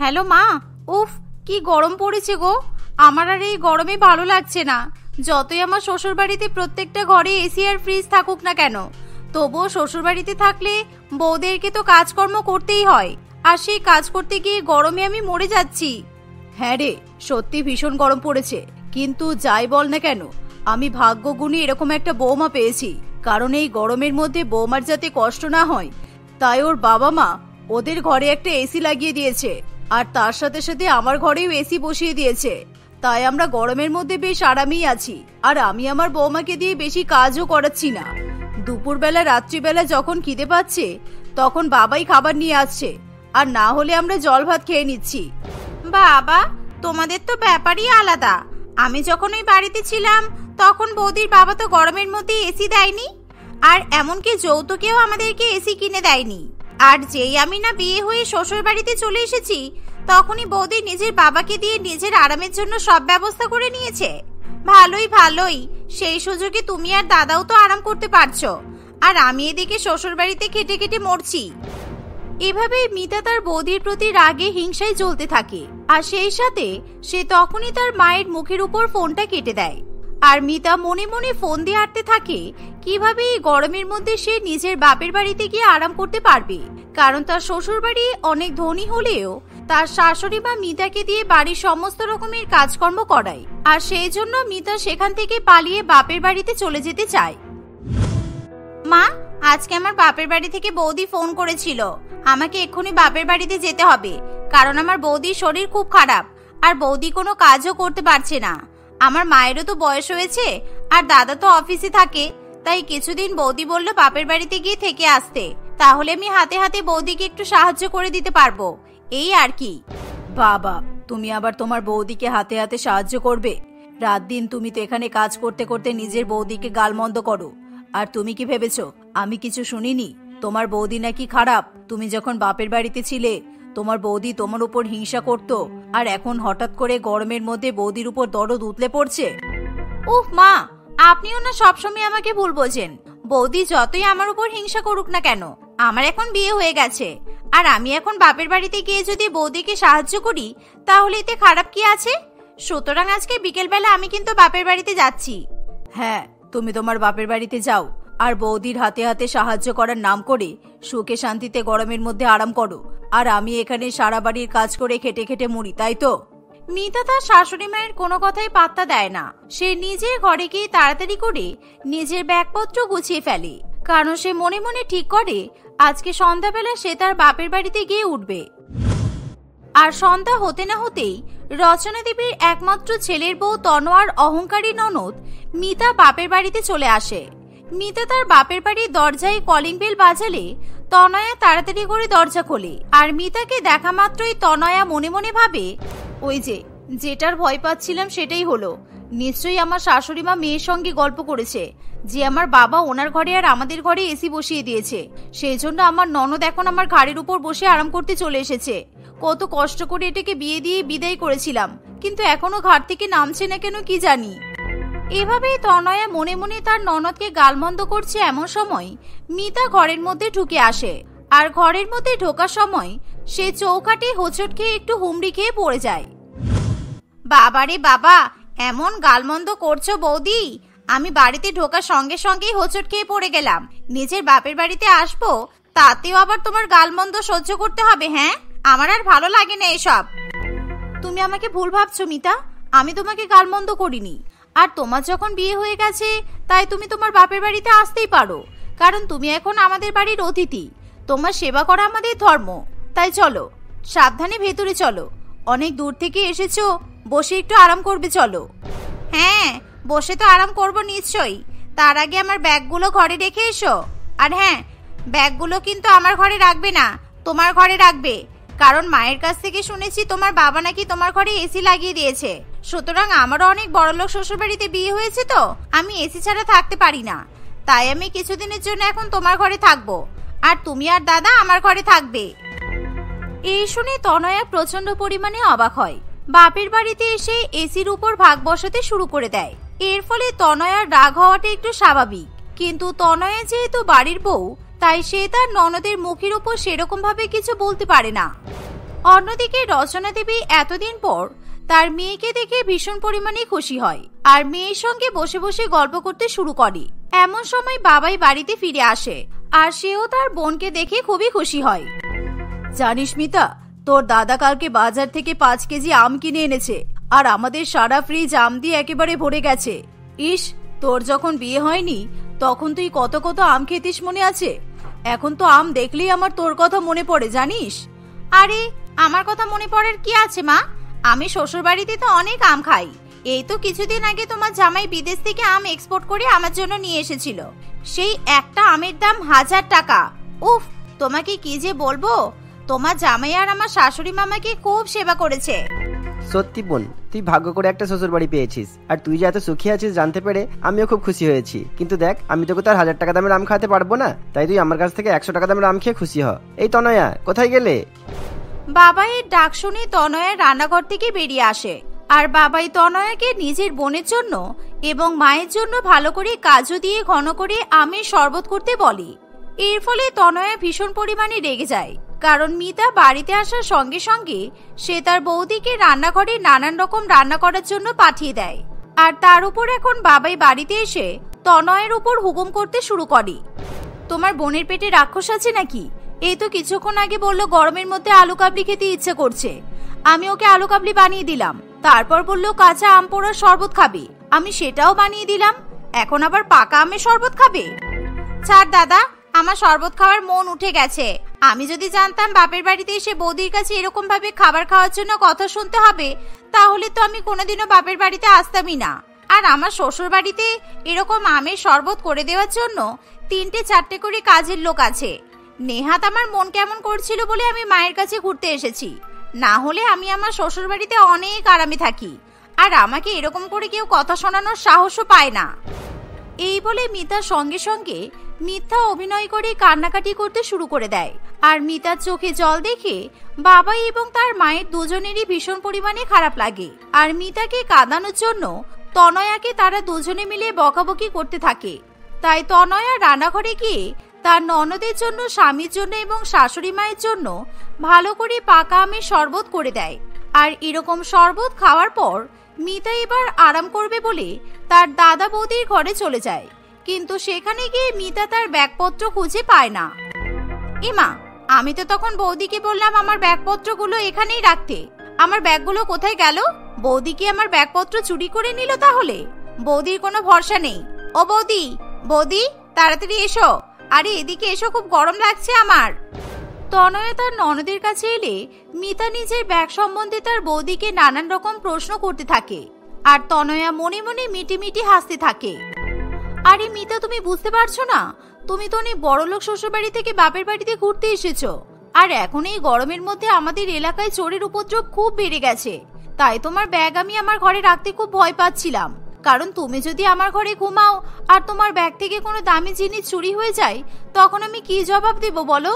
Hello মা। উফ, কি গরম পড়েছে গো। আমার আর এই গরমে ভালো লাগছে না। যতই আমার শ্বশুর বাড়িতে প্রত্যেকটা ঘরে এসি আর ফ্রিজ থাকুক না কেন, তবুও শ্বশুর বাড়িতে থাকলে বউদেরকে তো কাজকর্ম করতেই হয়, আর সেই কাজ করতে গিয়ে গরমে আমি মরে যাচ্ছি। হ্যাঁ রে, সত্যি ভীষণ গরম পড়েছে, কিন্তু যাই বল না কেন আমি ভাগ্যগুণী এরকম একটা বৌমা পেয়েছি। কারণ এই গরমের মধ্যে বৌমার যাতে কষ্ট না হয়, তাই ওর বাবা মা ওদের ঘরে একটা এসি লাগিয়ে দিয়েছে, আর তার সাথে সাথে আমার ঘরেও এসি বসিয়ে দিয়েছে। তাই আমরা গরমের মধ্যে বেশ আরামেই আছি। আর আমি আমার বৌমাকে দিয়ে বেশি কাজও করাচ্ছি না। দুপুরবেলা রাত্রিবেলা যখন খিদে পাচ্ছে তখন বাবাই খাবার নিয়ে আসছে, আর না হলে আমরা জল ভাত খেয়ে নিচ্ছি। বাবা, তোমাদের তো ব্যাপারই আলাদা। আমি যখন ওই বাড়িতে ছিলাম তখন বৌদির বাবা তো গরমের মধ্যে এসি দেয়নি, আর এমনকি যৌতুকেও আমাদেরকে এসি কিনে দেয়নি। আর যেই আমি না বিয়ে হয়ে শ্বশুর বাড়িতে চলে এসেছি, তখনই বৌদি নিজের বাবাকে দিয়ে নিজের আরামের জন্য সব ব্যবস্থা করে নিয়েছে। ভালোই ভালোই, সেই সুযোগে তুমি আর দাদাও তো আরাম করতে পারছো, আর আমি এদিকে শ্বশুর বাড়িতে খেটে খেটে মরছি। এভাবেই মিতা তার বৌদির প্রতি রাগে হিংসায় জ্বলতে থাকে, আর সেই সাথে সে তখনই তার মায়ের মুখের উপর ফোনটা কেটে দেয়। আর মিতা মনে মনে ফোন দিয়ে আটতে থাকে কিভাবে এই গরমের মধ্যে সে নিজের বাপের বাড়িতে গিয়ে আরাম করতে পারবে। কারণ তার শ্বশুর বাড়ি অনেক ধনী হলেও তার শাশুড়ি মা মিতাকে দিয়ে বাড়ির সমস্ত রকমের কাজকর্ম করায়, আর সেই জন্য মিতা সেখান থেকে পালিয়ে বাপের বাড়িতে চলে যেতে চায়। মা, আজকে আমার বাপের বাড়ি থেকে বৌদি ফোন করেছিল, আমাকে এক্ষুনি বাপের বাড়িতে যেতে হবে। কারণ আমার বৌদির শরীর খুব খারাপ, আর বৌদি কোনো কাজও করতে পারছে না। আমার মায়েরও তো বয়স হয়েছে, আর দাদা তো অফিসে থাকে। তাই কিছুদিন বৌদি বলল বাপের বাড়িতে গিয়ে থেকে আসতে, তাহলে আমি হাতে হাতে বৌদিকে একটু সাহায্য করে দিতে পারবো, এই আর কি। বাবা, তুমি আবার তোমার বৌদিকে হাতে হাতে সাহায্য করবে? রাত দিন তুমি তো এখানে কাজ করতে করতে নিজের বৌদিকে গালমন্দ করো। আর তুমি কি ভেবেছো আমি কিছু শুনিনি? তোমার বৌদি নাকি খারাপ। তুমি যখন বাপের বাড়িতে ছিলে তোমার বৌদি তোমার উপর হিংসা করত, আর এখন হঠাৎ করে গরমের মধ্যে বৌদির উপর দরদ উতলে পড়ছে। উফ মা, আপনিও না সবসময় আমাকে ভুল বোঝেন। বৌদি যতই আমার উপর হিংসা করুক না কেন, আমার এখন বিয়ে হয়ে গেছে, আর আমি এখন বাপের বাড়িতে গিয়ে যদি বৌদিকে সাহায্য করি তাহলে এতে খারাপ কি আছে? সুতরাং আজকে বিকেলবেলা আমি কিন্তু বাপের বাড়িতে যাচ্ছি। হ্যাঁ, তুমি তোমার বাপের বাড়িতে যাও, আর বৌদির হাতে হাতে সাহায্য করার নাম করে সুখে শান্তিতে গরমের মধ্যে আরাম করো। আর আমি এখানে সারা বাড়ির কাজ করে খেটে খেটে মরি, তাই তো? মিতা তার শাশুড়ি মায়ের কোনো কথাই পাত্তা দেয় না। সে নিজের ঘরে গিয়ে তাড়াতাড়ি করে নিজের ব্যাগপত্র গুছিয়ে ফেলে, কারণ সে মনে মনে ঠিক করে আজকে সন্ধ্যাবেলা সে তার বাপের বাড়িতে গিয়ে উঠবে। আর সন্ধ্যা হতে না হতেই রচনা দেবীর একমাত্র ছেলের বউ তনোয়ার অহংকারী ননদ মিতা বাপের বাড়িতে চলে আসে। মিতা তার বাপের বাড়ির দরজায় কলিং বেল বাজালে তনয়া তাড়াতাড়ি করে দরজা খোলে। আর মিতাকে দেখা মাত্রই তনয়া মনে মনে ভাবে, ওই যে যেটার ভয় পাচ্ছিলাম সেটাই হলো। নিশ্চয়ই আমার শাশুড়ি মা মেয়ের সঙ্গে গল্প করেছে যে আমার বাবা ওনার ঘরে আর আমাদের ঘরে এসি বসিয়ে দিয়েছে, সেই জন্য আমার ননদ এখন আমার ঘাড়ের উপর বসে আরাম করতে চলে এসেছে। কত কষ্ট করে এটাকে বিয়ে দিয়ে বিদায় করেছিলাম, কিন্তু এখনো ঘাট থেকে নামছে না কেন কি জানি। এভাবেই তনয়া মনে মনে তার ননদকে গালমন্দ করছে। এমন সময় মিতা ঘরের মধ্যে ঢুকে আসে, আর ঘরের মধ্যে ঢোকার সময় সে চৌকাঠে হোঁচট খেয়ে একটু হুমড়ি খেয়ে পড়ে যায়। বাবারে বাবা, এমন গালমন্দ করছো বৌদি! আমি বাড়িতে ঢোকার সঙ্গে সঙ্গেই হোঁচট খেয়ে পড়ে গেলাম। নিজের বাপের বাড়িতে আসবো, তাতেও আবার তোমার গালমন্দ সহ্য করতে হবে? হ্যাঁ, আমার আর ভালো লাগে না এসব। তুমি আমাকে ভুল ভাবছো মিতা, আমি তোমাকে গালমন্দ করিনি। আর তোমার যখন বিয়ে হয়ে গেছে তাই তুমি তোমার বাপের বাড়িতে আসতেই পারো, কারণ তুমি এখন আমাদের বাড়ির অতিথি। তোমার সেবা করা আমাদের ধর্ম। তাই চলো, সাবধানে ভেতরে চলো। অনেক দূর থেকে এসেছো, বসে একটু আরাম করবে, চলো। হ্যাঁ, বসে তো আরাম করব নিশ্চয়ই। তার আগে আমার ব্যাগগুলো ঘরে রেখে এসো। আর হ্যাঁ, ব্যাগগুলো কিন্তু আমার ঘরে রাখবে না, তোমার ঘরে রাখবে। কারণ মায়ের কাছ থেকে শুনেছি তোমার বাবা নাকি তোমার ঘরে এসি লাগিয়ে দিয়েছে। সুতরাং আমারও অনেক বড়লোক শ্বশুর বাড়িতে বিয়ে হয়েছে, তো আমি এসি ছাড়া থাকতে পারি না। তাই আমি কিছুদিনের জন্য এখন তোমার ঘরে থাকবো, আর তুমি আর দাদা আমার ঘরে থাকবে। এই শুনে তনয়া প্রচন্ড পরিমাণে অবাক হয়। বাপের বাড়িতে এসে এসির উপর ভাগ বসাতে শুরু করে দেয়। এর ফলে তনয়ার রাগ হওয়াটা একটু স্বাভাবিক, কিন্তু তনয়া যেহেতু বাড়ির বউ, তাই সে তার ননদের মুখের উপর সেরকম ভাবে কিছু বলতে পারে না। অন্যদিকে রচনা দেবী এতদিন পর তার মেয়েকে দেখে ভীষণ পরিমাণে খুশি হয় আর মেয়ের সঙ্গে বসে বসে গল্প করতে শুরু করে। এমন সময় বাবাই বাড়িতে ফিরে আসে আর সেও তার বোনকে দেখে খুবই খুশি হয়। জানিস মিতা, তোর দাদা কালকে বাজার থেকে 5 কেজি আম কিনে এনেছে আর আমাদের সারা ফ্রিজ আম দিয়ে একেবারে ভরে গেছে। ইস, তোর যখন বিয়ে হয়নি তখন তুই কত কত আম খেতিস মনে আছে? এখন তো আম দেখলেই আমার তোর কথা মনে পড়ে জানিস। আরে আমার কথা মনে পড়ার কি আছে মা, আমি শ্বশুর বাড়িতে তো অনেক আম খাই। এই তো কিছুদিন আগে তোমার জামাই বিদেশ থেকে আম এক্সপোর্ট করে আমার জন্য নিয়ে এসেছিল। সেই একটা আমের দাম 1000 টাকা। উফ, তোমাকে কি যে বলবো, তোমার জামাই আর আমার শাশুড়ি মামাকে খুব সেবা করেছে। সত্যি বোন, তুই ভাগ্য করে একটা শ্বশুর বাড়ি পেয়েছিস, আর তুই যে এত সুখী আছিস জানতে পেরে আমিও খুব খুশি হয়েছি। কিন্তু দেখ, আমি তোকে তো আর 1000 টাকা দামের আম খাওয়াতে পারবো না, তাই তুই আমার কাছ থেকে 100 টাকা দামের আম খেয়ে খুশি হ। এই তনয়া, কোথায় গেলে? বাবাই ডাক শুনে তনয়া রান্নাঘর থেকে বেরিয়ে আসে আর বাবাই তনয়াকে নিজের বোনের জন্য এবং মায়ের জন্য ভালো করে কাজু দিয়ে ঘন করে আমের শরবত করতে বলে। এর ফলে তনয়া ভীষণ পরিমাণে রেগে যায়, কারণ মিতা বাড়িতে আসার সঙ্গে সঙ্গে সে তার বৌদিকে রান্নাঘরে নানান রকম রান্না করার জন্য পাঠিয়ে দেয়। আর তার উপর এখন বাবাই বাড়িতে এসে তনয়ের উপর হুকুম করতে শুরু করে। তোমার বোনের পেটে রাক্ষস আছে নাকি? এই তো কিছুক্ষণ আগে বললো গরমের মধ্যে আলু কাবলি খেতে ইচ্ছে করছে, আমি ওকে আলু কাবলি বানিয়ে দিলাম। তারপর বললো কাঁচা আম পোড়ার শরবত খাবে, আমি সেটাও বানিয়ে দিলাম। এখন আবার পাকা আমের শরবত খাবে? ছাড় দাদা, আমার শরবত খাওয়ার মন উঠে গেছে। আমি যদি জানতাম বাপের বাড়িতে এসে বৌদির কাছে এরকম ভাবে খাবার খাওয়ার জন্য কথা শুনতে হবে, তাহলে তো আমি কোনোদিনও বাপের বাড়িতে আসতামই না। আর আমার শ্বশুর বাড়িতে এরকম আমের শরবত করে দেওয়ার জন্য 3-4টে করে কাজের লোক আছে। নেহাত আমার মন কেমন করছিল বলে আমি মায়ের কাছে ঘুরতে এসেছি, না হলে আমি আমার শ্বশুর বাড়িতে অনেক আরামে থাকি, আর আমাকে এরকম করে কেউ কথা শোনানোর সাহসও পায় না। এই বলে মিতার সঙ্গে সঙ্গে মিথ্যা অভিনয় করে কান্নাকাটি করতে শুরু করে দেয়। আর মিতার চোখে জল দেখে বাবাই এবং তার মায়ের দুজনেরই ভীষণ পরিমাণে খারাপ লাগে। আর মিতাকে কাঁদানোর জন্য তনয়াকে তারা দুজনে মিলে বকাবকি করতে থাকে। তাই তনয়া রান্নাঘরে গিয়ে তার ননদের জন্য, স্বামীর জন্য এবং শাশুড়ি মায়ের জন্য ভালো করে পাকা আমের শরবত করে দেয়। আর এরকম শরবত খাওয়ার পর মিতা এবার আরাম করবে বলে তার দাদা বৌদির ঘরে চলে যায়। কিন্তু সেখানে গিয়ে মিতা তার ব্যাগপত্র খুঁজে পায় না। এমা, আমি তো তখন বৌদিকে বললাম আমার ব্যাগপত্রগুলো এখানেই রাখতে, আমার ব্যাগগুলো কোথায় গেল? বৌদি কি আমার ব্যাগপত্র চুরি করে নিল? তাহলে বৌদির কোনো ভরসা নেই। ও বৌদি, বৌদি তাড়াতাড়ি এসো, আরে এদিকে এসো, খুব গরম লাগছে আমার। তনয়া তার ননদের কাছে এলে মিতা নিজের ব্যাগ সম্বন্ধে তার বৌদিকে নানান রকম প্রশ্ন করতে থাকে। আর তনয়া মনে মনে মিটি মিটি হাসতে থাকে। আরে মিতা, তুমি বুঝতে পারছো না? তুমি তো অনেক বড়লোক শ্বশুরবাড়ি থেকে বাপের বাড়িতে ঘুরতে এসেছো, আর এখন এই গরমের মধ্যে আমাদের এলাকায় চোরের উপদ্রব খুব বেড়ে গেছে। তাই তোমার ব্যাগ আমি আমার ঘরে রাখতে খুব ভয় পাচ্ছিলাম, কারণ তুমি যদি আমার ঘরে ঘুমাও আর তোমার ব্যাগ থেকে কোনো দামি জিনিস চুরি হয়ে যায়, তখন আমি কি জবাব দেব বলো?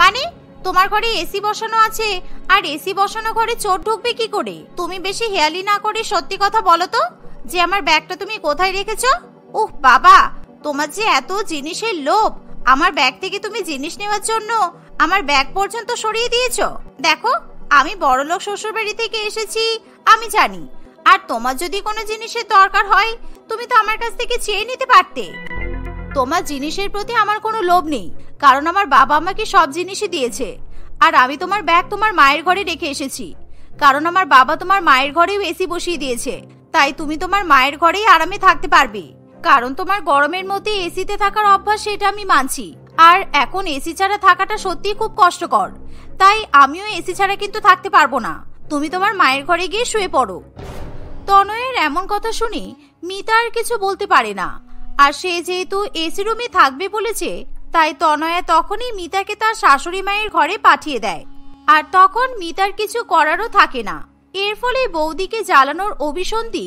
মানে তোমার ঘরে এসি বসানো আছে, আর এসি বসানো ঘরে চোর ঢুকবে কি করে? তুমি বেশি হেয়ালি না করে সত্যি কথা বলো তো, যে আমার ব্যাগটা তুমি কোথায় রেখেছো? উহ বাবা, তোমার যে এত জিনিসের লোভ, আমার ব্যাগ থেকে তুমি জিনিস নেওয়ার জন্য আমার ব্যাগ পর্যন্ত সরিয়ে দিয়েছো। দেখো, আমি বড়লোক শ্বশুরবাড়ি থেকে এসেছি, আমি জানি। আর তোমার যদি কোনো জিনিসের দরকার হয়, তুমি তো আমার কাছ থেকে চেয়ে নিতে পারতে। তোমার জিনিসের প্রতি আমার কোনো লোভ নেই, কারণ আমার বাবা আমাকে সব জিনিসই দিয়েছে। আর আমি তোমার ব্যাগ তোমার মায়ের ঘরে রেখে এসেছি, কারণ আমার বাবা তোমার মায়ের ঘরেও এসি বসিয়ে দিয়েছে। তাই তুমি তোমার মায়ের ঘরেই আরামে থাকতে পারবে, কারণ তোমার গরমের মধ্যে এসিতে থাকার অভ্যাস, সেটা আমি মানছি। আর এখন এসি ছাড়া থাকাটা সত্যিই খুব কষ্টকর, তাই আমিও এসি ছাড়া কিন্তু থাকতে পারবো না। তুমি তোমার মায়ের ঘরে গিয়ে শুয়ে পড়ো। তনয়ের এমন কথা শুনে মিতা আর কিছু বলতে পারে না। আর সে যেহেতু এসি রুমে থাকবে বলেছে, তাই তনয়া তখনই মিতাকে তার শাশুড়ি মায়ের ঘরে পাঠিয়ে দেয়। আর তখন মিতার কিছু করারও থাকে না। এর ফলে বৌদিকে জ্বালানোর অভিসন্ধি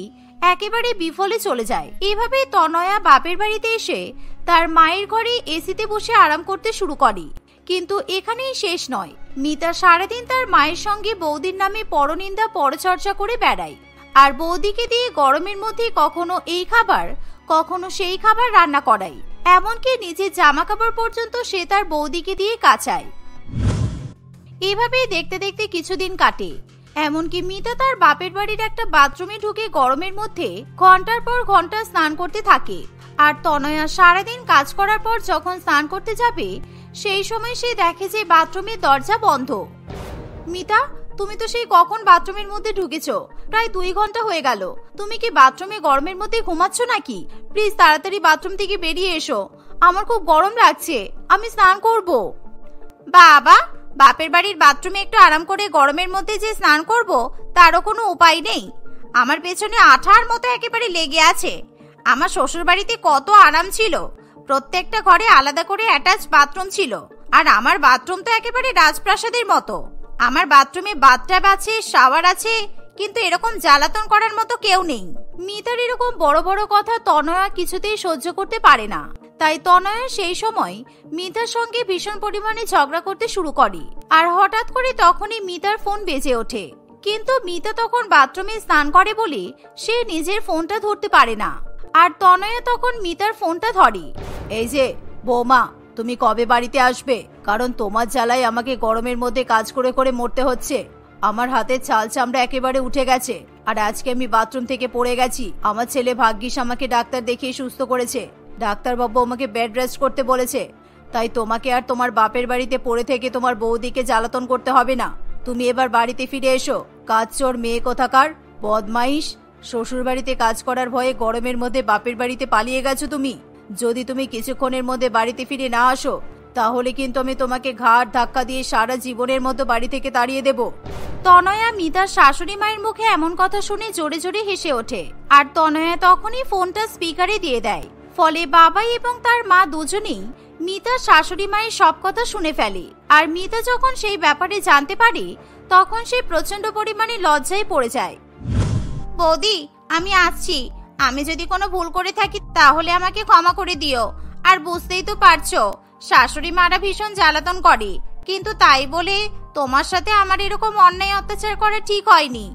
একেবারে বিফলে চলে যায়। এভাবে তনয়া বাপের বাড়িতে এসে তার মায়ের ঘরে এসিতে বসে আরাম করতে শুরু করে। কিন্তু এখানেই শেষ নয়, মিতা সারাদিন তার মায়ের সঙ্গে বৌদির নামে পরনিন্দা পরচর্চা করে বেড়ায়। আর বৌদিকে দিয়ে গরমের মধ্যে কখনো এই খাবার, কখনো সেই খাবার রান্না করায়। এমনকি নিজের জামা কাপড় পর্যন্ত সে তার বৌদিকে দিয়ে কাচায়। এভাবেই দেখতে দেখতে কিছুদিন কাটে। এমনকি মিতা তার বাপের বাড়ির একটা বাথরুমে ঢুকে গরমের মধ্যে ঘন্টার পর ঘন্টা স্নান করতে থাকে। আর তনয়া সারাদিন কাজ করার পর যখন স্নান করতে যাবে সেই সময় সে দেখে যে বাথরুমের দরজা বন্ধ। মিতা, তুমি তো সেই কখন বাথরুমের মধ্যে ঢুকেছো? প্রায় 2 ঘন্টা হয়ে গেল। তুমি কি বাথরুমে গরমের মধ্যে ঘুমাচ্ছ নাকি? প্লিজ তাড়াতাড়ি বাথরুম থেকে বেরিয়ে এসো, আমার খুব গরম লাগছে, আমি স্নান করব। বাবা, বাপের বাড়ির বাথরুমে একটু আরাম করে গরমের মধ্যে যে স্নান করব তারও কোনো উপায় নেই। আমার পেছনে আঠার মতো একেবারে লেগে আছে। আমার শ্বশুর বাড়িতে কত আরাম ছিল, প্রত্যেকটা ঘরে আলাদা করে অ্যাটাচ বাথরুম ছিল। আর আমার বাথরুম তো একেবারে রাজপ্রাসাদের মতো। আমার বাথরুমে বাথটাব আছে, শাওয়ার আছে, কিন্তু এরকম জ্বালাতন করার মতো কেউ নেই। মিতার এরকম বড় বড় কথা তনয়া কিছুতেই সহ্য করতে পারে না। তাই তনয়া সেই সময় মিতার সঙ্গে ভীষণ পরিমাণে ঝগড়া করতে শুরু করে। আর হঠাৎ করে তখনই মিতার ফোন বেজে ওঠে। কিন্তু মিতা তখন বাথরুমে স্নান করে বলে সে নিজের ফোনটা ধরতে পারে না। আর তনয়া তখন মিতার ফোনটা ধরে। এই যে বৌমা, তুমি কবে বাড়িতে আসবে? কারণ তোমার জ্বালায় আমাকে গরমের মধ্যে কাজ করে করে মরতে হচ্ছে। আমার হাতের ছাল চামড়া একেবারে উঠে গেছে। আর আজকে আমি বাথরুম থেকে পড়ে গেছি। আমার ছেলে ভাগ্যিস আমাকে ডাক্তার দেখিয়ে সুস্থ করেছে। ডাক্তারবাবু আমাকে বেড রেস্ট করতে বলেছে। তাই তোমাকে আর তোমার বাপের বাড়িতে পড়ে থেকে তোমার বৌদিকে জ্বালাতন করতে হবে না। তুমি এবার বাড়িতে ফিরে এসো। কাজ চোর মেয়ে কোথাকার, বদমাইশ, শ্বশুর বাড়িতে কাজ করার ভয়ে গরমের মধ্যে বাপের বাড়িতে পালিয়ে গেছো তুমি। যদি তুমি কিছুক্ষণের মধ্যে বাড়িতে ফিরে না আসো তাহলে কিন্তু আমি তোমাকে ঘাট ধাক্কা দিয়ে সারা জীবনের মতো বাড়ি থেকে তাড়িয়ে দেব। তনয়া মিতার শাশুড়ি মায়ের মুখে এমন কথা শুনে জোরে জোরে হেসে ওঠে। আর তনয়া তখনই ফোনটা স্পিকারে দিয়ে দেয়। ফলে বাবাই এবং তার মা দুজনেই মিতার শাশুড়ি মায়ের সব কথা শুনে ফেলে। আর মিতা যখন সেই ব্যাপারে জানতে পারে তখন সে প্রচন্ড পরিমাণে লজ্জায় পড়ে যায়। বৌদি, আমি আসছি। আমি যদি কোনো ভুল করে থাকি তাহলে আমাকে ক্ষমা করে দিও। আর বুঝতেই তো পারছো শাশুড়ি মারা ভীষণ জ্বালাতন করে, কিন্তু তাই বলে তোমার সাথে আমার এরকম অন্যায় অত্যাচার করা ঠিক হয়নি।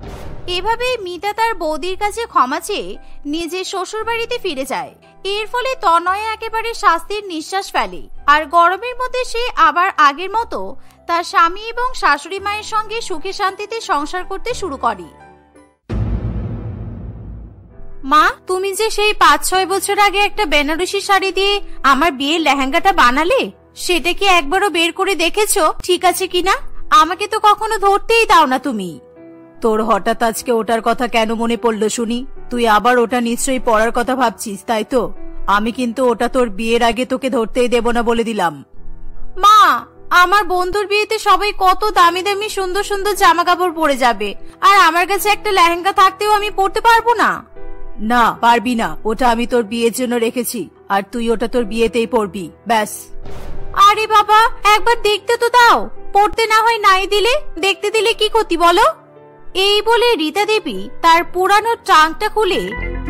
এভাবে মিতা তার বৌদির কাছে ক্ষমা চেয়ে নিজের শ্বশুর বাড়িতে ফিরে যায়। এর ফলে তনয়া একেবারে শান্তির নিঃশ্বাস ফেলে। আর গরমের মধ্যে সে আবার আগের মতো তার স্বামী এবং শাশুড়ি মায়ের সঙ্গে সুখে শান্তিতে সংসার করতে শুরু করে। মা, তুমি যে সেই 5-6 বছর আগে একটা বেনারসি শাড়ি দিয়ে আমার বিয়ের লেহেঙ্গাটা বানালে, সেটা কি একবারও বের করে দেখেছো ঠিক আছে কিনা? আমাকে তো কখনো ধরতেই দাও না তুমি। তোর হঠাৎ আজকে ওটার কথা কেন মনে পড়লো শুনি? তুই আবার ওটা নিশ্চয়ই পরার কথা ভাবছিস, তাই তো? আমি কিন্তু ওটা তোর বিয়ের আগে তোকে ধরতেই দেব না বলে দিলাম। মা, আমার বন্ধুর বিয়েতে সবাই কত দামি দামি সুন্দর সুন্দর জামা কাপড় পরে যাবে, আর আমার কাছে একটা লেহেঙ্গা থাকতেও আমি পরতে পারবো না। না, পারবি না। ওটা আমি তোর বিয়ের জন্য রেখেছি, আর তুই ওটা তোর বিয়েতেই পরবি, ব্যাস। আরে বাবা, একবার দেখতে তো দাও। পরতে না হয় নাই দিলে, দেখতে দিলে কি ক্ষতি বলো? এই বলে রীতা দেবী তার পুরানো ট্রাঙ্কটা খুলে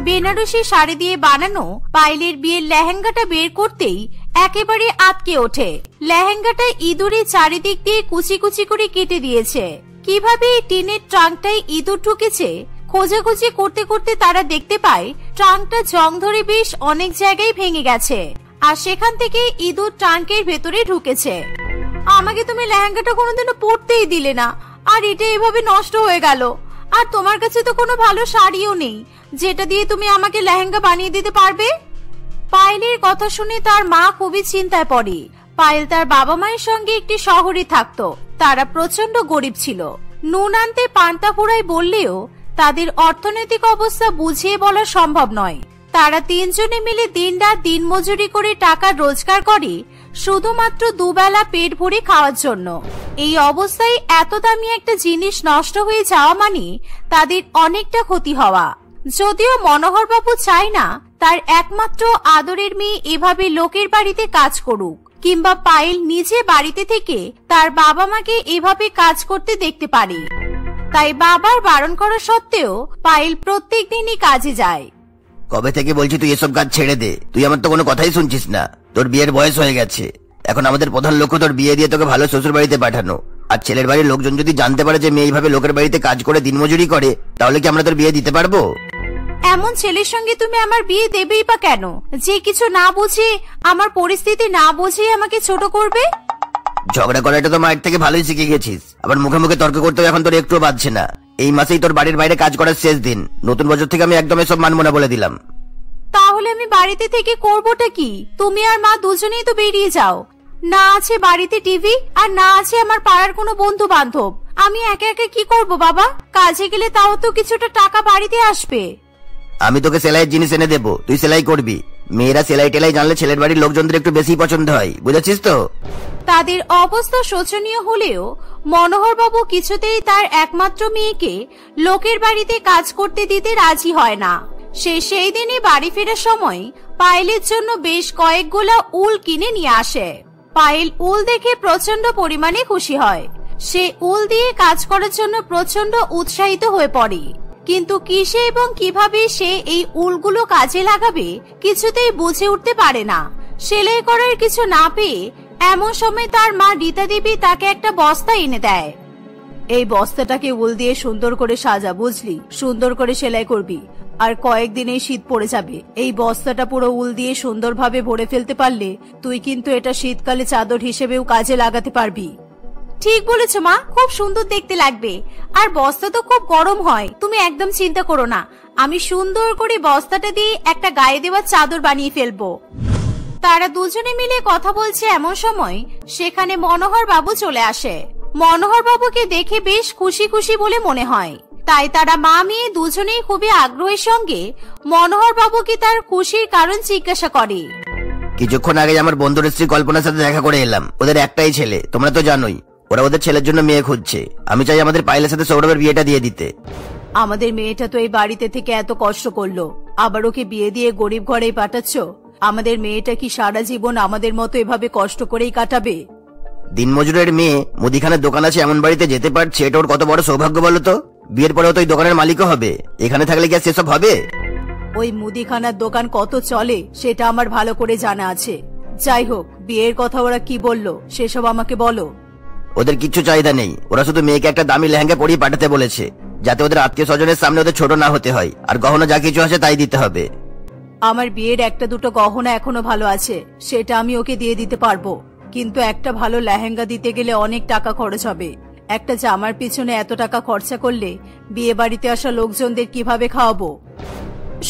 বেনারসি শাড়ি দিয়ে বানানো পায়েলের বিয়ের লেহেঙ্গাটা বের করতেই একেবারে আটকে ওঠে। লেহেঙ্গাটা ইঁদুরে চারিদিক দিয়ে কুচি কুচি করে কেটে দিয়েছে। কিভাবে এই টিনের ট্রাঙ্কটায় ইঁদুর ঢুকেছে খোঁজাখুঁজি করতে করতে তারা দেখতে পায় ট্রাঙ্কটা জং ধরে বেশ অনেক জায়গায় ভেঙে গেছে। আর সেখান থেকে ইঁদুর ট্রাঙ্কের ভেতরে ঢুকেছে। আমাকে তুমি লেহেঙ্গাটা কোনোদিনও পরতেই দিলে না, আর এটা এভাবে নষ্ট হয়ে গেল। আর তোমার কাছে তো কোনো ভালো শাড়িও নেই যেটা দিয়ে তুমি আমাকে লেহেঙ্গা বানিয়ে দিতে পারবে। পায়েলের কথা শুনে তার মা খুবই চিন্তায় পড়ে। পায়েল তার বাবা মায়ের সঙ্গে একটি শহরে থাকতো। তারা প্রচন্ড গরিব ছিল। নুন আনতে পান্তা ফুরাই বললেও তাদের অর্থনৈতিক অবস্থা বুঝিয়ে বলা সম্ভব নয়। তারা 3 জনে মিলে দিনরাত দিনমজুরি করে টাকা রোজগার করে শুধুমাত্র দুবেলা পেট ভরে খাওয়ার জন্য। এই অবস্থায় এত দামি একটা জিনিস নষ্ট হয়ে যাওয়া মানে তাদের অনেকটা ক্ষতি হওয়া। যদিও মনোহর বাবু চায় না তার একমাত্র আদরের মেয়ে এভাবে লোকের বাড়িতে কাজ করুক, কিংবা পায়েল নিজে বাড়িতে থেকে তার বাবা মাকে এভাবে কাজ করতে দেখতে পারে। তাই বাবার বারণ করা সত্ত্বেও পায়েল প্রত্যেক দিনই কাজে যায়। কবে থেকে বলছি তুই এসব কাজ ছেড়ে দে? তুই আমার তো কোনো কথাই শুনছিস না। তোর বিয়ের বয়স হয়ে গেছে। এখন আমাদের প্রধান লক্ষ্য তোর বিয়ে দিয়ে তোকে ভালো শ্বশুর বাড়িতে পাঠানো। আর ছেলের বাড়ির লোকজন যদি জানতে পারে যে মেয়ে এইভাবে লোকের বাড়িতে কাজ করে দিনমজুরি করে, তাহলে কি আমরা তোর বিয়ে দিতে পারবো? এমন ছেলের সঙ্গে তুমি আমার বিয়ে দেবেই বা কেন, যে কিছু না বুঝে, আমার পরিস্থিতি না বুঝে আমাকে ছোট করবে? ঝগড়া করাটা তো মায়ের থেকে ভালোই শিখে গেছিস, আবার মুখে মুখে তর্ক করতেও এখন তোর একটুও বাজছে না। এই মাসেই তোর বাড়ির বাইরে কাজ করার শেষ দিন, নতুন বছর থেকে আমি একদম এসব মানবো না বলে দিলাম। তাহলে আমি বাড়িতে থেকে করবোটা কি? তুমি আর মা দুজনেই তো বেরিয়ে যাও, না আছে বাড়িতে টিভি আর না আছে আমার পাড়ার কোনো বন্ধু বান্ধব। আমি একা একা কি করব বাবা? কাজে গেলে তাও তো কিছুটা টাকা বাড়িতে আসবে। আমি তোকে সেলাইয়ের জিনিস এনে দেবো, তুই সেলাই করবি। মেয়েরা সেলাই টেলাই জানলে ছেলের বাড়ির লোকজনদের একটু বেশি পছন্দ হয়, বুঝেছিস তো? তাদের অবস্থা শোচনীয় হলেও মনোহর বাবু কিছুতেই তার একমাত্র মেয়েকে লোকের বাড়িতে কাজ করতে দিতে রাজি হয় না। সে সেই দিনই বাড়ি ফেরার সময় পায়েলের জন্য বেশ কয়েক গোলা উল কিনে নিয়ে আসে। পায়েল উল দেখে প্রচন্ড পরিমাণে খুশি হয়। সে উল দিয়ে কাজ করার জন্য প্রচন্ড উৎসাহিত হয়ে পড়ে, কিন্তু কিসে এবং কিভাবে সে এই উলগুলো কাজে লাগাবে কিছুতেই বুঝে উঠতে পারে না। সেলাই করার কিছু না পেয়ে এমন সময় তার মা রীতা দেবী তাকে একটা বস্তা এনে দেয়। এই বস্তাটাকে উল দিয়ে সুন্দর করে সাজা, বুঝলি? সুন্দর করে সেলাই করবি, আর কয়েকদিনেই শীত পড়ে যাবে। এই বস্তাটা পুরো উল দিয়ে সুন্দরভাবে ভরে ফেলতে পারলে তুই কিন্তু এটা শীতকালে চাদর হিসেবেও কাজে লাগাতে পারবি। ঠিক বলেছ মা, খুব সুন্দর দেখতে লাগবে। আর বস্তা তো খুব গরম হয়, তুমি একদম চিন্তা করো না, আমি সুন্দর করে বস্তাটা দিয়ে একটা গায়ে দেওয়া চাদর বানিয়ে ফেলবো। তারা দুজনে মিলে কথা বলছে এমন সময় সেখানে মনোহর বাবু চলে আসে। মনোহর বাবুকে দেখে বেশ খুশি খুশি বলে মনে হয়, তাই তারা মা মেয়ে দুজনেই খুবই আগ্রহের সঙ্গে মনোহর বাবুকে তার খুশির কারণ জিজ্ঞাসা করে। কিছুক্ষণ আগে আমার বন্ধুর স্ত্রী কল্পনার সাথে দেখা করে এলাম। ওদের একটাই ছেলে, তোমরা তো জানোই। ওরা ওদের ছেলের জন্য মেয়ে খুঁজছে। আমি চাই আমাদের পায়েলের সাথে সৌরভের বিয়েটা দিয়ে দিতে। আমাদের মেয়েটা তো এই বাড়িতে থেকে এত কষ্ট করলো, আবার ওকে বিয়ে দিয়ে গরিব ঘরেই পাঠাচ্ছ? আমাদের মেয়েটা কি সারা জীবন আমাদের মতো এভাবে কষ্ট করেই কাটাবে? দিনমজুরের মেয়ে মুদিখানার দোকান আছে এমন বাড়িতে যেতে পারছে, এটা ওর কত বড় সৌভাগ্য বলো তো। বিয়ের পরেও তো ওই দোকানের মালিকও হবে, এখানে থাকলে কি আর সেসব হবে? ওই মুদিখানার দোকান কত চলে সেটা আমার ভালো করে জানা আছে। যাই হোক, বিয়ের কথা ওরা কি বললো সেসব আমাকে বলো। ওদের কিচ্ছু চাহিদা নেই, ওরা শুধু মেয়েকে একটা দামি লেহেঙ্গা পরিয়ে পাঠাতে বলেছে, যাতে ওদের আত্মীয় স্বজনের সামনে ওদের ছোট না হতে হয়, আর গহনা যা কিছু আছে তাই দিতে হবে। আমার বিয়ের একটা দুটো গহনা এখনো ভালো আছে, সেটা আমি ওকে দিয়ে দিতে পারবো, কিন্তু একটা ভালো লেহেঙ্গা দিতে গেলে অনেক টাকা খরচ হবে। একটা জামার পিছনে এত টাকা খরচা করলে বিয়ে বাড়িতে আসা লোকজনদের কিভাবে খাওয়াবো?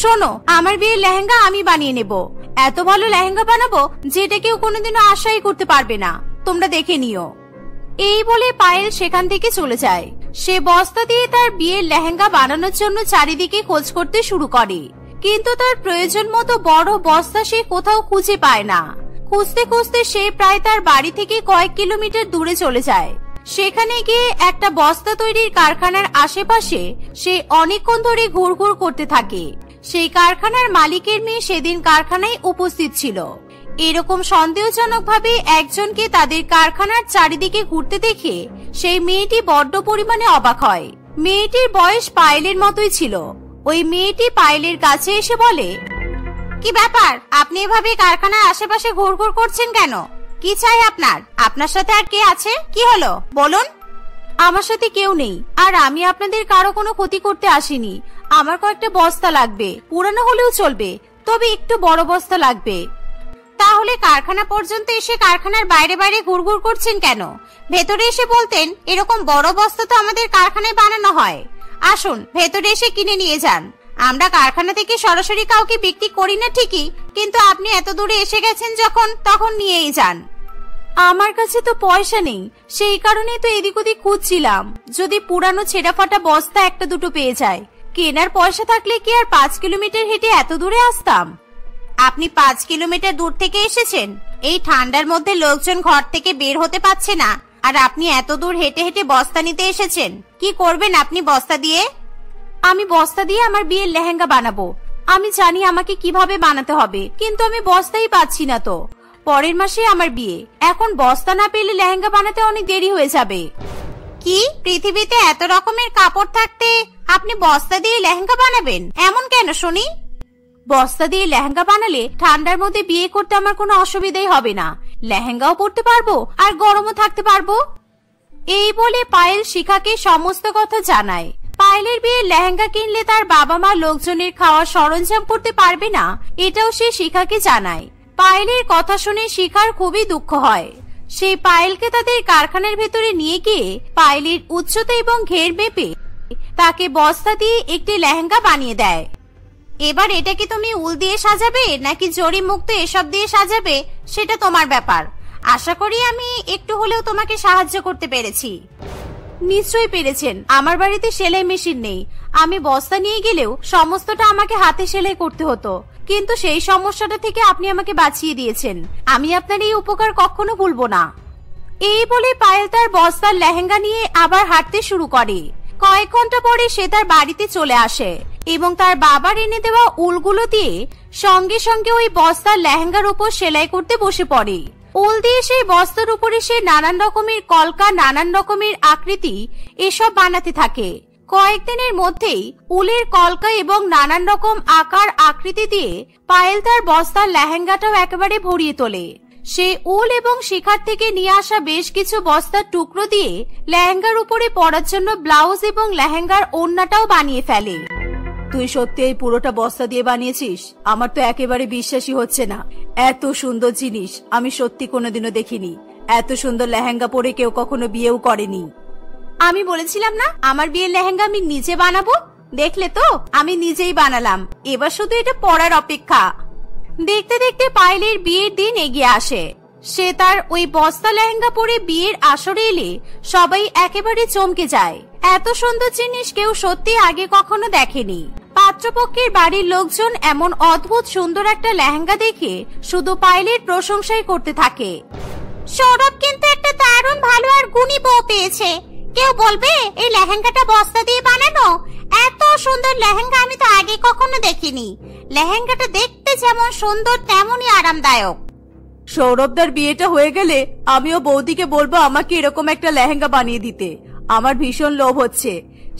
শোনো, আমার বিয়ের লেহেঙ্গা আমি বানিয়ে নেব। এত ভালো লেহেঙ্গা বানাবো যেটা কেউ কোনোদিনও আশাই করতে পারবে না, তোমরা দেখে নিও। এই বলে পায়েল সেখান থেকে চলে যায়। সে বস্তা দিয়ে তার বিয়ের লেহেঙ্গা বানানোর জন্য চারিদিকে খোঁজ করতে শুরু করে, কিন্তু তার প্রয়োজন মতো বড় বস্তা সে কোথাও খুঁজে পায় না। খুঁজতে খুঁজতে সে প্রায় তার বাড়ি থেকে কয়েক কিলোমিটার দূরে চলে যায়। সেখানে গিয়ে একটা বস্তা তৈরির কারখানার আশেপাশে সে অনেকক্ষণ ধরে ঘুরঘুর করতে থাকে। সেই কারখানার মালিকের মেয়ে সেদিন কারখানায় উপস্থিত ছিল। এরকম সন্দেহজনকভাবে একজনকে তাদের কারখানার চারিদিকে ঘুরতে দেখে সেই মেয়েটি বড্ড পরিমাণে অবাক হয়। মেয়েটির বয়স পায়েলের মতোই ছিল। ওই মেয়েটি পায়েলের কাছে এসে বলে, কি ব্যাপার, আপনি এভাবে কারখানার আশেপাশে ঘুরঘুর করছেন কেন? কি চাই আপনার? আপনার সাথে আর কে আছে? কি হলো বলুন? আমার সাথে কেউ নেই, আর আমি আপনাদের কারো কোনো ক্ষতি করতে আসিনি। আমার কয়েকটা বস্তা লাগবে, পুরানো হলেও চলবে, তবে একটু বড় বস্তা লাগবে। তাহলে কারখানা পর্যন্ত এসে কারখানার বাইরে বাইরে ঘুরঘুর করছেন কেন? ভেতরে এসে বলতেন, এরকম বড় বস্তা তো আমাদের কারখানায় বানানো হয়। আসুন, ভেতরে এসে কিনে নিয়ে যান। আমরা কারখানা থেকে সরাসরি কাউকে বিক্রি করি না ঠিকই, কিন্তু আপনি এত দূরে এসে গেছেন যখন, তখন নিয়েই যান। আমার কাছে তো পয়সা নেই, সেই কারণেই তো এদিক ওদিক খুঁজছিলাম। যদি পুরানো ছেঁড়া ফাটা বস্তা একটা দুটো পেয়ে যায়। কেনার পয়সা থাকলে কি আর 5 কিলোমিটার হেঁটে এত দূরে আসতাম? আপনি 5 কিলোমিটার দূর থেকে এসেছেন? এই ঠান্ডার মধ্যে লোকজন ঘর থেকে বের হতে পারছে না, আর আপনি এত দূর হেঁটে হেঁটে বস্তা নিতে এসেছেন। কি করবেন আপনি বস্তা দিয়ে? আমি বস্তা দিয়ে আমার বিয়ের লেহেঙ্গা বানাবো। আমি জানি আমাকে কিভাবে বানাতে হবে, কিন্তু আমি বস্তাই পাচ্ছি না তো। পরের মাসে আমার বিয়ে, এখন বস্তা না পেলে লেহেঙ্গা বানাতে অনেক দেরি হয়ে যাবে। কি, পৃথিবীতে এত রকমের কাপড় থাকতে আপনি বস্তা দিয়ে লেহেঙ্গা বানাবেন? এমন কেন শুনি? বস্তা দিয়ে লেহেঙ্গা বানালে ঠান্ডার মধ্যে বিয়ে করতে আমার কোনো অসুবিধাই হবে না। লেহেঙ্গাও পরতে পারবো আর গরমও থাকতে পারবো। এই বলে পায়েল শিখাকে সমস্ত কথা জানায়। পায়েলের বিয়ে লেহেঙ্গা কিনলে তার বাবা মা লোকজনের খাওয়ার সরঞ্জাম করতে পারবে না, এটাও সে শিখাকে জানায়। পায়েলের কথা শুনে শিখার খুবই দুঃখ হয়। সেই পায়েলকে তাদের কারখানার ভেতরে নিয়ে গিয়ে পায়েলের উচ্চতা এবং ঘের মেপে তাকে বস্তা দিয়ে একটি লেহেঙ্গা বানিয়ে দেয়। এবার এটা কি তুমি উল দিয়ে সাজাবে নাকি জরি মুক্ত এসব দিয়ে সাজাবে সেটা তোমার ব্যাপার। আশা করি আমি একটু হলেও তোমাকে সাহায্য করতে পেরেছি। নিশ্চয়ই পেরেছেন। আমার বাড়িতে সেলাই মেশিন নেই। আমি বস্তা নিয়ে গেলেও সমস্তটা আমাকে হাতে সেলাই করতে হতো, কিন্তু সেই সমস্যাটা থেকে আপনি আমাকে বাঁচিয়ে দিয়েছেন। আমি আপনার এই উপকার কখনো ভুলবো না। এই বলে পায়েল তার বস্তার লেহেঙ্গা নিয়ে আবার হাঁটতে শুরু করে। কয়েক ঘন্টা পরে সে তার বাড়িতে চলে আসে এবং তার বাবার এনে দেওয়া উলগুলো দিয়ে সঙ্গে সঙ্গে ওই বস্তার লেহেঙ্গার উপর সেলাই করতে বসে পড়ে। উল দিয়ে সেই বস্তার উপরে সে নানান রকমের কলকা, নানান রকমের আকৃতি এসব বানাতে থাকে। কয়েকদিনের মধ্যেই উলের কলকা এবং নানান রকম আকার আকৃতি দিয়ে পায়েল তার বস্তার লেহেঙ্গাটাও একেবারে ভরিয়ে তোলে। সে উল এবং শিখার থেকে নিয়ে আসা বেশ কিছু বস্তার টুকরো দিয়ে লেহেঙ্গার উপরে পরার জন্য ব্লাউজ এবং লেহেঙ্গার ওড়নাটাও বানিয়ে ফেলে। তুই সত্যি এই পুরোটা বস্তা দিয়ে বানিয়েছিস? আমার তো একেবারে বিশ্বাসই হচ্ছে না। এত সুন্দর জিনিস আমি সত্যি কোনোদিনও দেখিনি। এত সুন্দর লেহেঙ্গা পরে কেউ কখনো বিয়েও করেনি। আমি বলেছিলাম না আমার বিয়ের লেহেঙ্গা আমি নিজে বানাবো? দেখলে তো, আমি নিজেই বানালাম। এবার শুধু এটা পরার অপেক্ষা। দেখতে দেখতে পায়েলের বিয়ের দিন এগিয়ে আসে। সে তার ওই বস্তা লেহেঙ্গা পরে বিয়ের আসরে এলে সবাই একেবারে চমকে যায়। এত সুন্দর জিনিস কেউ সত্যি আগে কখনো দেখেনি। পাত্রপক্ষের বাড়ির লোকজন এমন অদ্ভুত সুন্দর একটা লেহেঙ্গা দেখে শুধু পায়েলের প্রশংসাই করতে থাকে। সৌরভ কিন্তু একটা দারুণ ভালো আর গুণী বউ পেয়েছে। কেউ বলবে এই লেহেঙ্গাটা বস্তা দিয়ে বানানো? এত সুন্দর লেহেঙ্গা আমি তো আগে কখনো দেখিনি। লেহেঙ্গাটা দেখতে যেমন সুন্দর তেমনই আরামদায়ক। সৌরভদার বিয়েটা হয়ে গেলে আমিও বৌদিকে বলবো আমাকে এরকম একটা লেহেঙ্গা বানিয়ে দিতে। আমার ভীষণ লোভ হচ্ছে।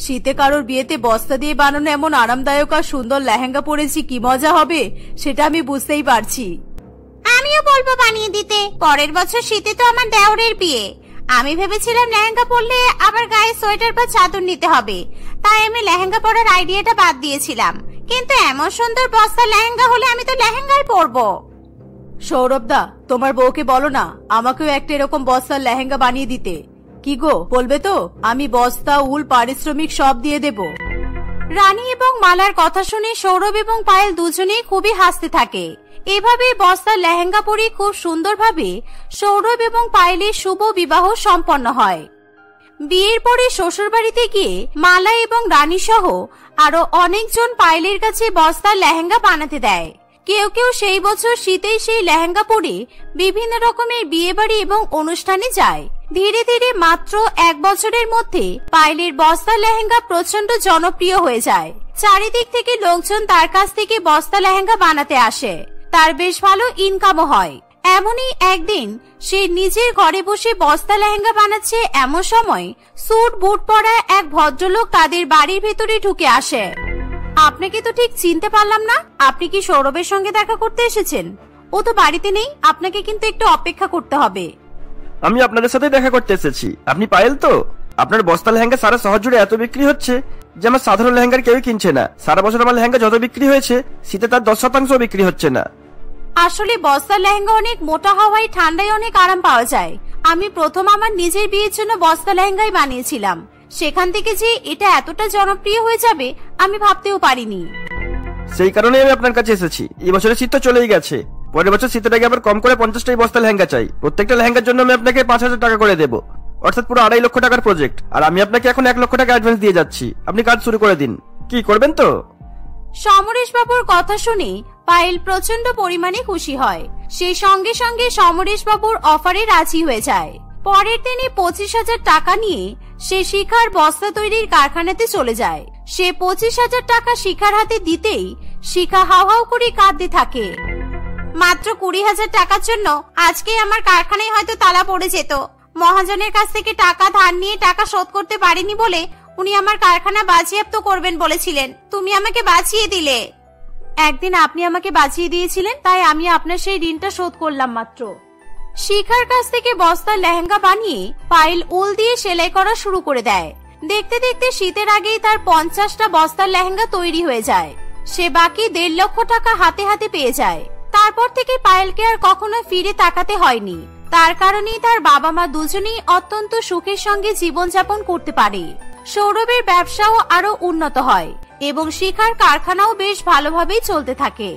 শীতে কারোর বিয়েতে বস্তা দিয়ে বানানো এমন আরামদায়ক আর সুন্দর লেহেঙ্গা পরেছি কি মজা হবে সেটা আমি বুঝতেই পারছি। আমিও বলবো বানিয়ে দিতে। পরের বছর শীতে তো আমার দেওরের বিয়ে। আমি ভেবেছিলাম লেহেঙ্গা পরলে আবার গায়ে সোয়েটার বা চাদর নিতে হবে, তাই আমি লেহেঙ্গা পরার আইডিয়াটা বাদ দিয়েছিলাম। কিন্তু এমন সুন্দর বস্তা লেহেঙ্গা হলে আমি তো লেহেঙ্গাই পরবো। সৌরভদা, তোমার বউকে বলো না আমাকেও একটা এরকম বস্তার লেহেঙ্গা বানিয়ে দিতে। কি গো, বলবে তো? আমি বস্তা, উল, পারিশ্রমিক সব দিয়ে দেব। রানী এবং মালার কথা শুনে সৌরভ এবং পায়েল দুজনেই খুবই হাসতে থাকে। এভাবে বস্তার লেহেঙ্গা পরে খুব সুন্দরভাবে সৌরভ এবং পায়েলের শুভ বিবাহ সম্পন্ন হয়। বিয়ের পরে শ্বশুর বাড়িতে গিয়ে মালা এবং রানী সহ আরো অনেকজন পায়েলের কাছে বস্তার লেহেঙ্গা বানাতে দেয়। কেউ কেউ সেই বছর শীতেই সেই লেহেঙ্গা পরে বিভিন্ন রকমের বিয়ে বাড়ি এবং অনুষ্ঠানে যায়। ধীরে ধীরে মাত্র 1 বছরের মধ্যে পায়েলের বস্তা লেহেঙ্গা প্রচন্ড জনপ্রিয় হয়ে যায়। চারিদিক থেকে লোকজন তার কাছ থেকে বস্তা লেহেঙ্গা বানাতে আসে। তার বেশ ভালো ইনকামও হয়। এমনই একদিন সে নিজের ঘরে বসে বস্তা লেহেঙ্গা বানাচ্ছে, এমন সময় স্যুট বুট পরা এক ভদ্রলোক তাদের বাড়ির ভেতরে ঢুকে আসে। আপনাকে তো ঠিক চিনতে পারলাম না। আপনি কি সৌরভের সঙ্গে দেখা করতে এসেছেন? ও তো বাড়িতে নেই। আপনাকে কিন্তু একটু অপেক্ষা করতে হবে। আমি আপনাদের সাথে দেখা করতে এসেছি। আপনি পায়েল তো? আপনার বস্তা লেহেঙ্গা সারা শহর জুড়ে এত বিক্রি হচ্ছে যে আমার সাধারণ লেহেঙ্গার কেউই কিনছে না। সারা বছর আমার লেহেঙ্গা যত বিক্রি হয়েছে শীতে তার 10% বিক্রি হচ্ছে না। আসলে বস্তার লেহেঙ্গা অনেক মোটা হওয়ায় ঠান্ডায় অনেক আরাম পাওয়া যায়। আমি প্রথম আমার নিজের বিয়ের জন্য বস্তা লেহেঙ্গাই বানিয়েছিলাম। সেখান থেকে যে এটা এতটা জনপ্রিয় হয়ে যাবে আমি ভাবতেও পারিনি। সেই কারণে আমি আপনার কাছে এসেছি। এই বছরের শীত তো চলেই গেছে। পরের বছর শীতের আগে আবার কম করে 50টাই বস্তা লেহেঙ্গা চাই। প্রত্যেকটা লেহেঙ্গার জন্য আমি আপনাকে 5,000 টাকা করে দেবো, অর্থাৎ পুরো 2.5 লক্ষ টাকার প্রজেক্ট। আর আমি আপনাকে এখন 1 লক্ষ টাকা অ্যাডভান্স দিয়ে যাচ্ছি। আপনি কাজ শুরু করে দিন। কি করবেন তো? সমরেশ বাবুর কথা শুনে পায়েল প্রচন্ড পরিমাণে খুশি হয়। সে সঙ্গে সঙ্গে সমরেশ বাবুর অফারে রাজি হয়ে যায়। পরের দিনে 25,000 টাকা নিয়ে সে শিখার বস্তা তৈরির কারখানাতে চলে যায়। সে 25,000 টাকা শিখার হাতে দিতেই শিখা হাউ হাউ করে কাঁদতে থাকে। মাত্র 20,000 টাকার জন্য আজকে আমার কারখানায় হয়তো তালা পড়ে যেত। মহাজনের কাছ থেকে টাকা ধার নিয়ে টাকা শোধ করতে পারিনি বলে উনি আমার কারখানা বাজেয়াপ্ত করবেন বলেছিলেন। তুমি আমাকে বাঁচিয়ে দিলে। একদিন আপনি আমাকে বাঁচিয়ে দিয়েছিলেন, তাই আমি আপনার সেই ঋণটা শোধ করলাম মাত্র। শিখার কাছ থেকে বস্তার লেহেঙ্গা বানিয়ে পায়েল উল দিয়ে সেলাই করা শুরু করে দেয়। দেখতে দেখতে শীতের আগেই তার 50টা বস্তার লেহেঙ্গা তৈরি হয়ে যায়। সে বাকি 1.5 লক্ষ টাকা হাতে হাতে পেয়ে যায়। তারপর থেকে পায়েলকে আর কখনো ফিরে তাকাতে হয়নি। তার কারণেই তার বাবা মা দুজনেই অত্যন্ত সুখের সঙ্গে জীবনযাপন করতে পারে। সৌরভের ব্যবসাও আরো উন্নত হয় এবং শিখার কারখানাও বেশ ভালোভাবেই চলতে থাকে।